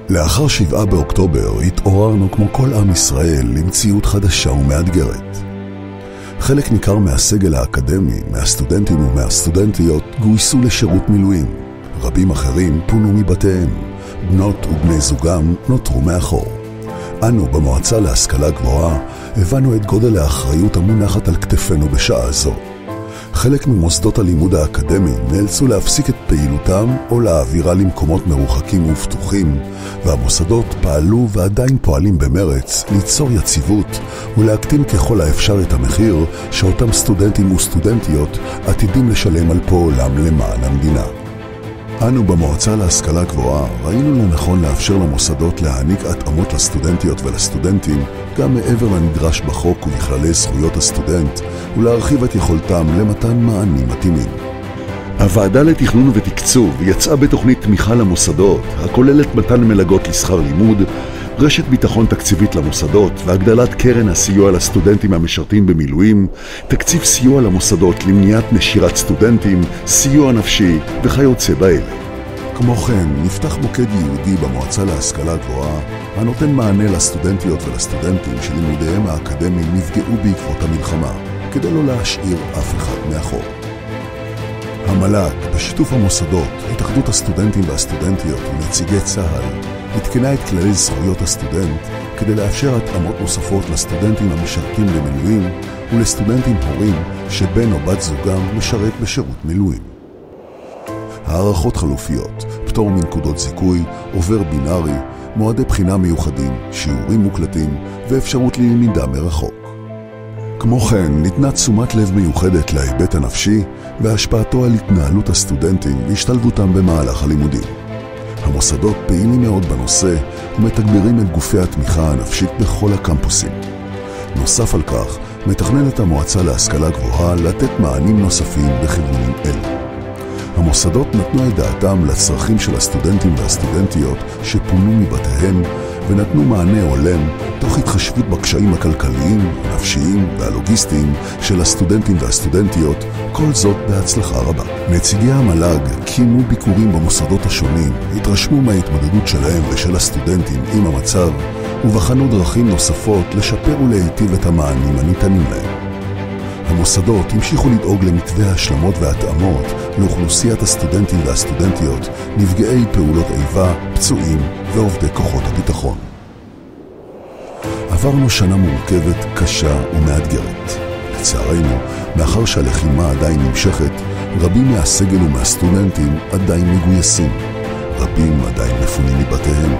לאחר 7 באוקטובר התעוררנו כמו כל עם ישראל למציאות חדשה ומאתגרת. חלק ניכר מהסגל האקדמי, מהסטודנטים ומהסטודנטיות גויסו לשירות מילואים. רבים אחרים פונו מבתיהם, בנות ובני זוגם נותרו מאחור. אנו במועצה להשכלה גבוהה הבנו את גודל האחריות המונחת על כתפינו בשעה זו. חלק ממוסדות הלימוד האקדמי נאלצו להפסיק את פעילותם או להעבירה למקומות מרוחקים ופתוחים, והמוסדות פעלו ועדיין פועלים במרץ ליצור יציבות ולהקטין ככל האפשר את המחיר שאותם סטודנטים וסטודנטיות עתידים לשלם על פועלם למען המדינה. אנו במועצה להשכלה גבוהה ראינו לנכון לאפשר למוסדות להעניק התאמות לסטודנטיות ולסטודנטים גם מעבר לנדרש בחוק ובכללי זכויות הסטודנט ולהרחיב את יכולתם למתן מענים מתאימים. הוועדה לתכנון ותקצוב יצאה בתוכנית תמיכה למוסדות הכוללת מתן מלגות לשכר לימוד, רשת ביטחון תקציבית למוסדות והגדלת קרן הסיוע לסטודנטים המשרתים במילואים, תקציב סיוע למוסדות למניעת נשירת סטודנטים, סיוע נפשי וכיוצא באלה. כמו כן, נפתח מוקד ייעודי במועצה להשכלה גבוהה הנותן מענה לסטודנטיות ולסטודנטים שלימודיהם האקדמיים נפגעו בעקבות המלחמה, כדי לא להשאיר אף אחד מאחור. המל"ג, בשיתוף המוסדות, התאחדות הסטודנטים והסטודנטיות ונציגי צה"ל, התקנה את כללי זכויות הסטודנט כדי לאפשר התאמות נוספות לסטודנטים המשרתים במילואים ולסטודנטים הורים שבן או בת זוגם משרת בשירות מילואים. הערכות חלופיות, פטור מנקודות זיכוי, עובר בינארי, מועדי בחינה מיוחדים, שיעורים מוקלטים ואפשרות ללמידה מרחוק. כמו כן, ניתנה תשומת לב מיוחדת להיבט הנפשי והשפעתו על התנהלות הסטודנטים והשתלבותם במהלך הלימודים. המוסדות פעילים מאוד בנושא ומתגברים את גופי התמיכה הנפשית בכל הקמפוסים. נוסף על כך, מתכננת המועצה להשכלה גבוהה לתת מענים נוספים בכיוונים אלו. המוסדות נתנו את דעתם לצרכים של הסטודנטים והסטודנטיות שפונו מבתיהם ונתנו מענה הולם תוך התחשבות בקשיים הכלכליים, הנפשיים והלוגיסטיים של הסטודנטים והסטודנטיות, כל זאת בהצלחה רבה. נציגי המל"ג קיימו ביקורים במוסדות השונים, התרשמו מההתמודדות שלהם ושל הסטודנטים עם המצב ובחנו דרכים נוספות לשפר ולהיטיב את המענים הניתנים להם. המוסדות המשיכו לדאוג למתווה השלמות והתאמות לאוכלוסיית הסטודנטים והסטודנטיות, נפגעי פעולות איבה, פצועים ועובדי כוחות הביטחון. עברנו שנה מורכבת, קשה ומאתגרת. לצערנו, מאחר שהלחימה עדיין נמשכת, רבים מהסגל ומהסטודנטים עדיין מגויסים. רבים עדיין מפונים מבתיהם.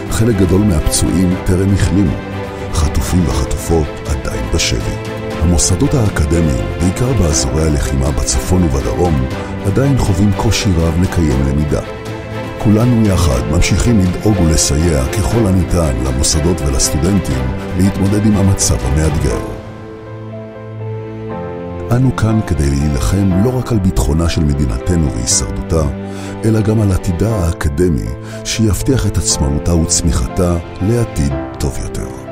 חלק גדול מהפצועים טרם החלימו. חטופים וחטופות עדיין בשבי. המוסדות האקדמיים, בעיקר באזורי הלחימה בצפון ובדרום, עדיין חווים קושי רב לקיים למידה. כולנו יחד ממשיכים לדאוג ולסייע ככל הניתן למוסדות ולסטודנטים להתמודד עם המצב המאתגר. אנו כאן כדי להילחם לא רק על ביטחונה של מדינתנו והישרדותה, אלא גם על עתידה האקדמי שיבטיח את עצמאותה וצמיחתה לעתיד טוב יותר.